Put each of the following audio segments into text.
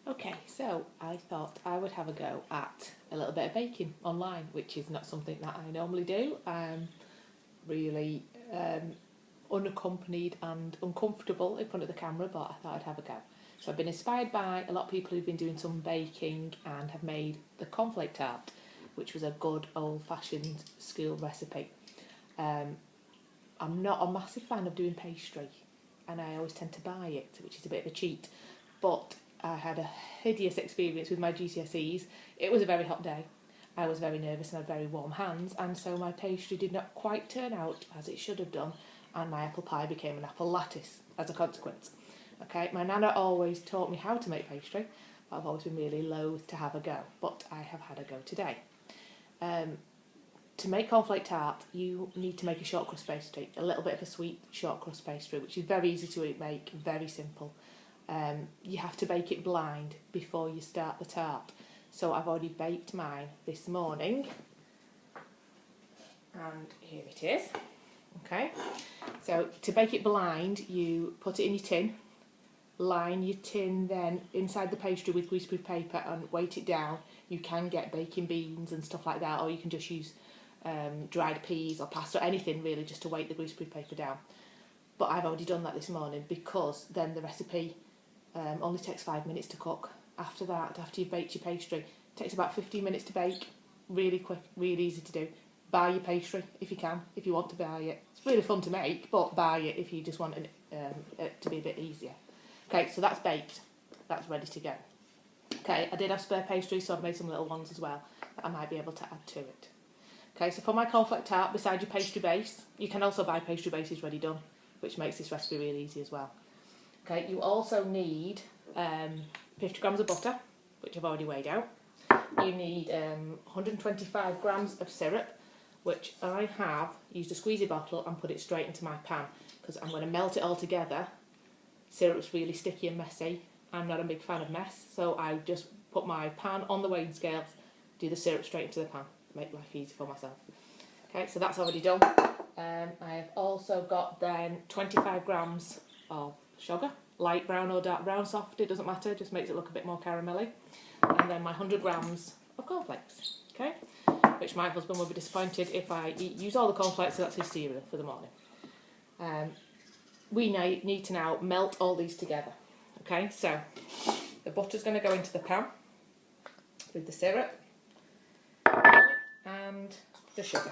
Okay, so I thought I would have a go at a little bit of baking online, which is not something that I normally do. I'm really unaccompanied and uncomfortable in front of the camera, but I thought I'd have a go. So I've been inspired by a lot of people who've been doing some baking and have made the Cornflake tart, which was a good old-fashioned school recipe. I'm not a massive fan of doing pastry, and I always tend to buy it, which is a bit of a cheat, but I had a hideous experience with my GCSEs. It was a very hot day. I was very nervous and had very warm hands, and so my pastry did not quite turn out as it should have done, and my apple pie became an apple lattice as a consequence. Okay, my nana always taught me how to make pastry, but I've always been really loath to have a go, but I have had a go today. To make cornflake tart, you need to make a short crust pastry, a little bit of a sweet short crust pastry, which is very easy to make, very simple. You have to bake it blind before you start the tart. So I've already baked mine this morning, and here it is. Okay, so to bake it blind, you put it in your tin, line your tin then inside the pastry with greaseproof paper and weight it down. You can get baking beans and stuff like that, or you can just use dried peas or pasta or anything really just to weight the greaseproof paper down. But I've already done that this morning because then the recipe only takes 5 minutes to cook. After that, after you've baked your pastry, it takes about 15 minutes to bake. Really quick, really easy to do. Buy your pastry if you can, if you want to buy it. It's really fun to make, but buy it if you just want it to be a bit easier. Okay, so that's baked. That's ready to go. Okay, I did have spare pastry, so I've made some little ones as well that I might be able to add to it. Okay, so for my cornflake tart, beside your pastry base, you can also buy pastry bases ready done, which makes this recipe really easy as well. Okay, you also need 50 grams of butter, which I've already weighed out. You need 125 grams of syrup, which I have used a squeezy bottle and put it straight into my pan because I'm going to melt it all together. Syrup's really sticky and messy. I'm not a big fan of mess, so I just put my pan on the weighing scales, do the syrup straight into the pan, make life easy for myself. Okay, so that's already done. I have also got then 25 grams of sugar, light brown or dark brown, soft, it doesn't matter, just makes it look a bit more caramelly. And then my 100 grams of cornflakes, okay? Which my husband will be disappointed if I use all the cornflakes, so that's his cereal for the morning. We need to now melt all these together, okay? So the butter's going to go into the pan with the syrup and the sugar,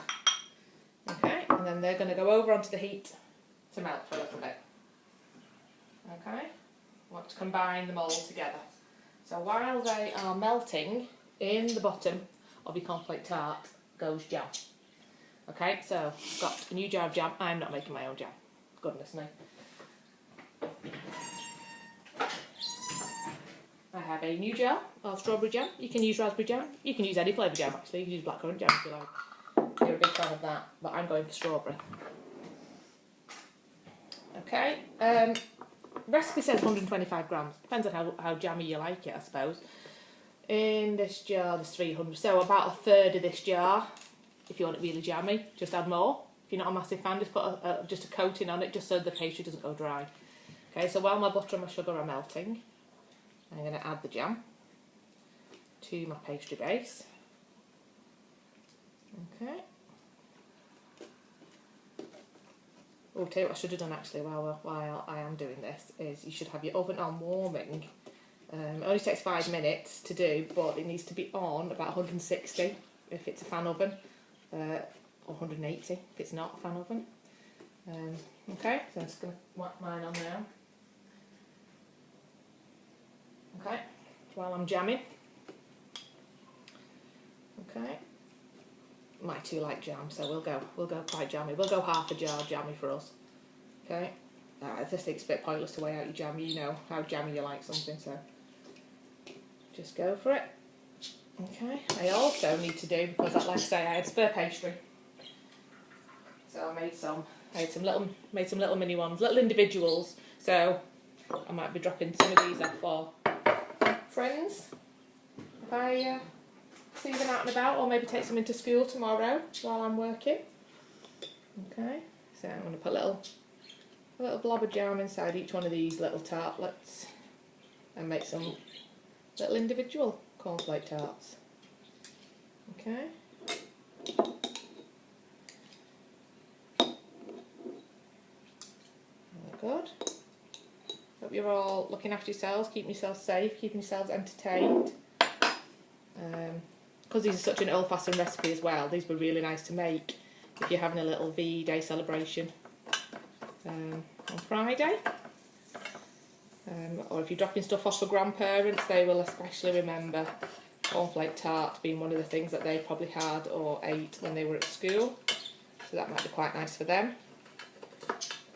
okay? And then they're going to go over onto the heat to melt for a little bit. Okay, I want to combine them all together. So while they are melting, in the bottom of your cornflake tart goes jam. Okay, so I've got a new jar of jam. I'm not making my own jam. Goodness me. I have a new jar of strawberry jam. You can use raspberry jam. You can use any flavour jam actually. You can use blackcurrant jam if you like. You're a big fan of that, but I'm going for strawberry. Okay. Recipe says 125 grams. Depends on how jammy you like it, I suppose. In this jar, there's 300. So about a third of this jar. If you want it really jammy, just add more. If you're not a massive fan, just put just a coating on it, just so the pastry doesn't go dry. Okay, so while my butter and my sugar are melting, I'm going to add the jam to my pastry base. Okay. Oh, tell you what I should have done actually while I am doing this is you should have your oven on warming. It only takes 5 minutes to do, but it needs to be on about 160 if it's a fan oven, or 180 if it's not a fan oven. Okay, so I'm just going to whack mine on now. Okay, while I'm jamming. Okay. My two like jam, so we'll go quite jammy. We'll go half a jar jammy for us. Okay. I just think it's a bit pointless to weigh out your jam. You know how jammy you like something, so just go for it. Okay. I also need to do, because like I say, I had spare pastry, so I made some little mini ones, little individuals. So I might be dropping some of these off for friends if I see them out and about, or maybe take some into school tomorrow while I'm working. Okay, so I'm going to put a little blob of jam inside each one of these little tartlets and make some little individual cornflake tarts. Okay. Good. Hope you're all looking after yourselves, keeping yourselves safe, keeping yourselves entertained. Because these are such an old-fashioned recipe as well, these were really nice to make if you're having a little VE Day celebration on Friday. Or if you're dropping stuff off for grandparents, they will especially remember cornflake tart being one of the things that they probably had or ate when they were at school. So that might be quite nice for them.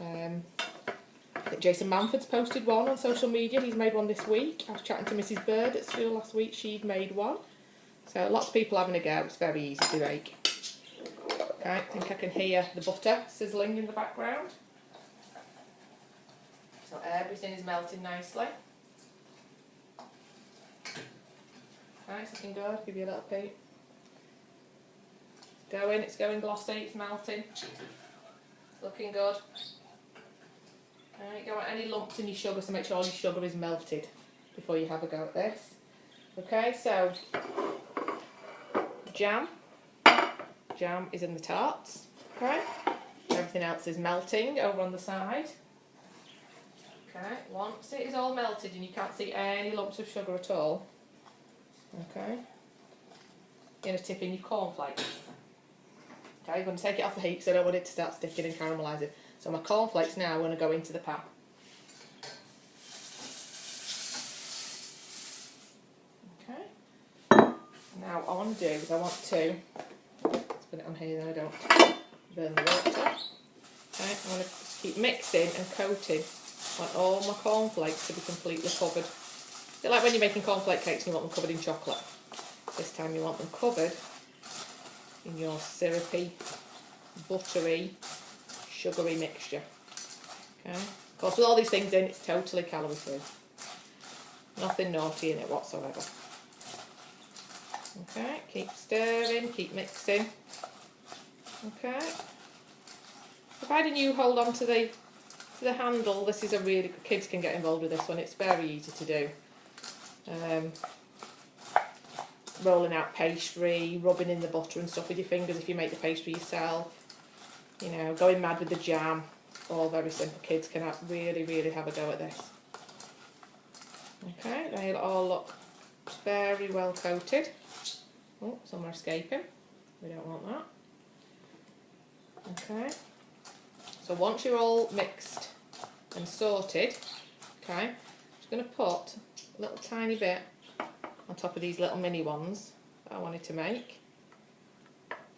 I think Jason Manford's posted one on social media. He's made one this week. I was chatting to Mrs. Bird at school last week. She'd made one. So lots of people having a go. It's very easy to make. Okay, I think I can hear the butter sizzling in the background. So everything is melting nicely. Okay, it's looking good. Give you a little peek. It's going glossy, it's melting. It's looking good. Alright, don't want any lumps in your sugar, so make sure all your sugar is melted before you have a go at this. Okay, so jam is in the tarts. Okay, everything else is melting over on the side. Okay, once it is all melted and you can't see any lumps of sugar at all, okay, you're going to tip in your cornflakes. Okay, you're going to take it off the heat because I don't want it to start sticking and caramelising. So my cornflakes now are going to go into the pan. Okay. Now what I want to do is let's put it on here so I don't burn the water. Okay, I want to keep mixing and coating. I want all my cornflakes to be completely covered. A bit like when you're making cornflake cakes and you want them covered in chocolate. This time you want them covered in your syrupy, buttery, sugary mixture. Okay. Of course, with all these things in, it's totally calorie free. Nothing naughty in it whatsoever. Okay, keep stirring, keep mixing. Okay. Providing you hold on to the handle, this is a really good, kids can get involved with this one, it's very easy to do. Rolling out pastry, rubbing in the butter and stuff with your fingers if you make the pastry yourself. You know, going mad with the jam, all very simple. Kids can really have a go at this. Okay, they'll all look very well coated. Oh, some are escaping. We don't want that. Okay. So once you're all mixed and sorted, okay, I'm just going to put a little tiny bit on top of these little mini ones that I wanted to make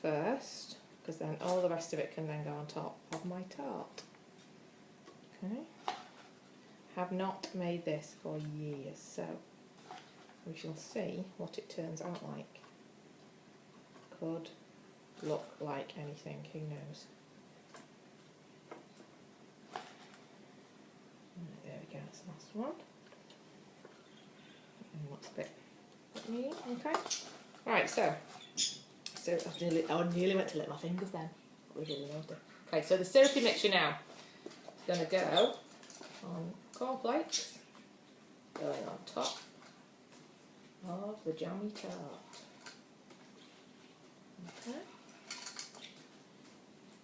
first, because then all the rest of it can then go on top of my tart. Okay. Have not made this for years, so we shall see what it turns out like. Could look like anything, who knows. Right, there we go, that's the last one. And what's a bit neat, okay. Right, so I nearly went to lick my fingers then. What we really naughty. Okay, so the syrupy mixture now is going to go on cornflakes, going on top of the jammy tart. Okay.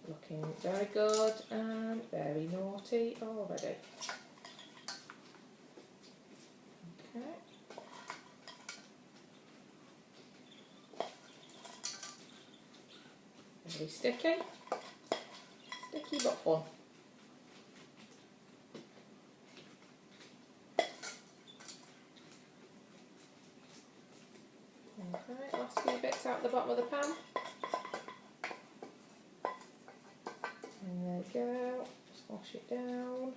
Looking very good and very naughty already. Okay. Very sticky. Sticky but fun. Okay, last few bits out the bottom of the pan. And there we go, just wash it down.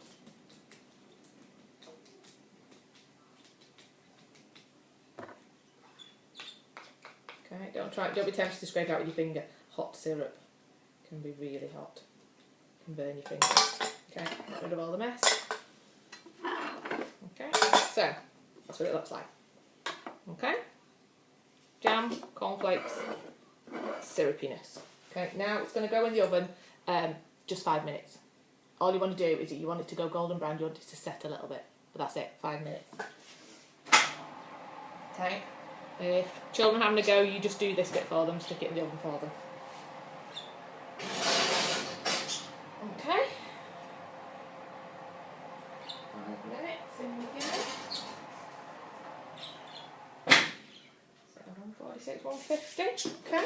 Okay, don't be tempted to scrape out with your finger. Hot syrup can be really hot. Can burn your fingers. Okay, get rid of all the mess. Okay, so that's what it looks like. Okay, jam, cornflakes, syrupiness. Okay, now it's going to go in the oven just 5 minutes. All you want to do is you want it to go golden brown, you want it to set a little bit, but that's it, 5 minutes. Okay. If children are having a go, you just do this bit for them, stick it in the oven for them. Okay. 5 minutes in the game. 146, 150. Okay.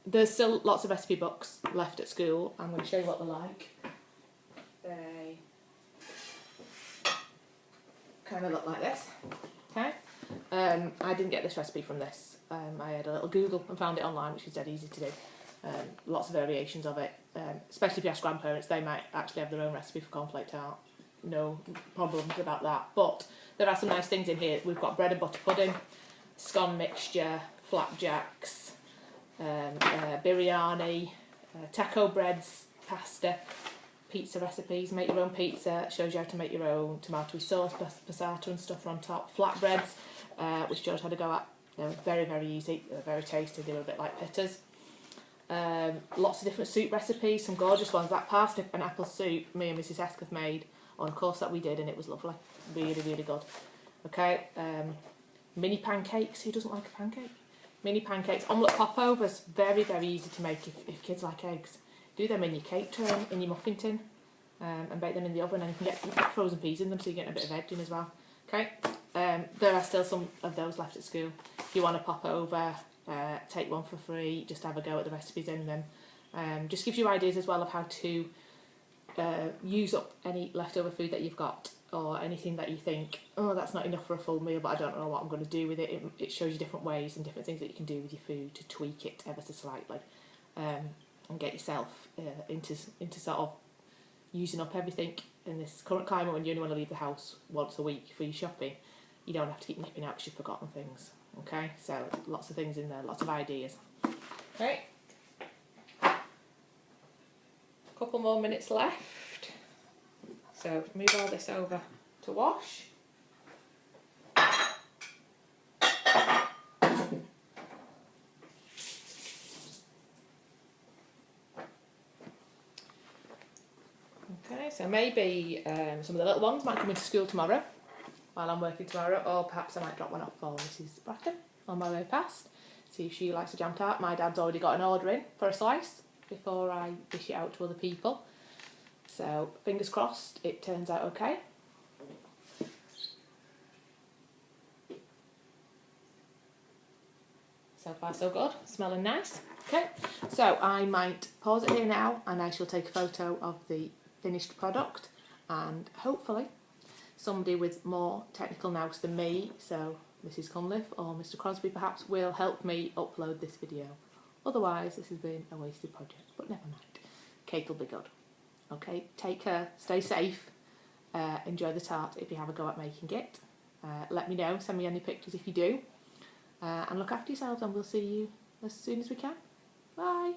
There's still lots of recipe books left at school. I'm going to show you what they're like. They kind of look like this. Okay. I didn't get this recipe from this. I had a little Google and found it online, which is dead easy to do. Lots of variations of it. Especially if you ask grandparents, they might actually have their own recipe for cornflake tart. No problems about that. But there are some nice things in here. We've got bread and butter pudding, scone mixture, flapjacks, biryani, taco breads, pasta, pizza recipes. Make your own pizza. It shows you how to make your own tomatoey sauce, passata and stuff on top. Flatbreads, which George had a go at. They're very, very easy. They're very tasty. They were a bit like pittas. Lots of different soup recipes, some gorgeous ones. That pasta and apple soup me and Mrs. Esk have made on a course that we did, and it was lovely. Really, really good. Okay, mini pancakes. Who doesn't like a pancake? Mini pancakes. Omelette popovers. Very, very easy to make if kids like eggs. Do them in your cake tin, in your muffin tin, and bake them in the oven, and you can get frozen peas in them, so you get a bit of edging as well. Okay, there are still some of those left at school. If you want to pop over, take one for free, just have a go at the recipes in them. Just gives you ideas as well of how to use up any leftover food that you've got, or anything that you think, oh, that's not enough for a full meal, but I don't know what I'm going to do with it. It shows you different ways and different things that you can do with your food to tweak it ever so slightly, and get yourself into sort of using up everything in this current climate when you only want to leave the house once a week for your shopping. You don't have to keep nipping out because you've forgotten things. Okay, so lots of things in there, lots of ideas. Okay, couple more minutes left. So move all this over to wash. Okay, so maybe some of the little ones might come into school tomorrow while I'm working tomorrow, or perhaps I might drop one off for Mrs. Bracken on my way past, see if she likes a jam tart. My dad's already got an order in for a slice before I dish it out to other people. So fingers crossed it turns out okay. So far so good, smelling nice. Okay, so I might pause it here now and I shall take a photo of the finished product, and hopefully somebody with more technical nous than me, so Mrs. Cunliffe or Mr. Crosby perhaps, will help me upload this video. Otherwise this has been a wasted project, but never mind. Cake will be good. Okay, take care, stay safe, enjoy the tart if you have a go at making it. Let me know, send me any pictures if you do, and look after yourselves, and we'll see you as soon as we can. Bye!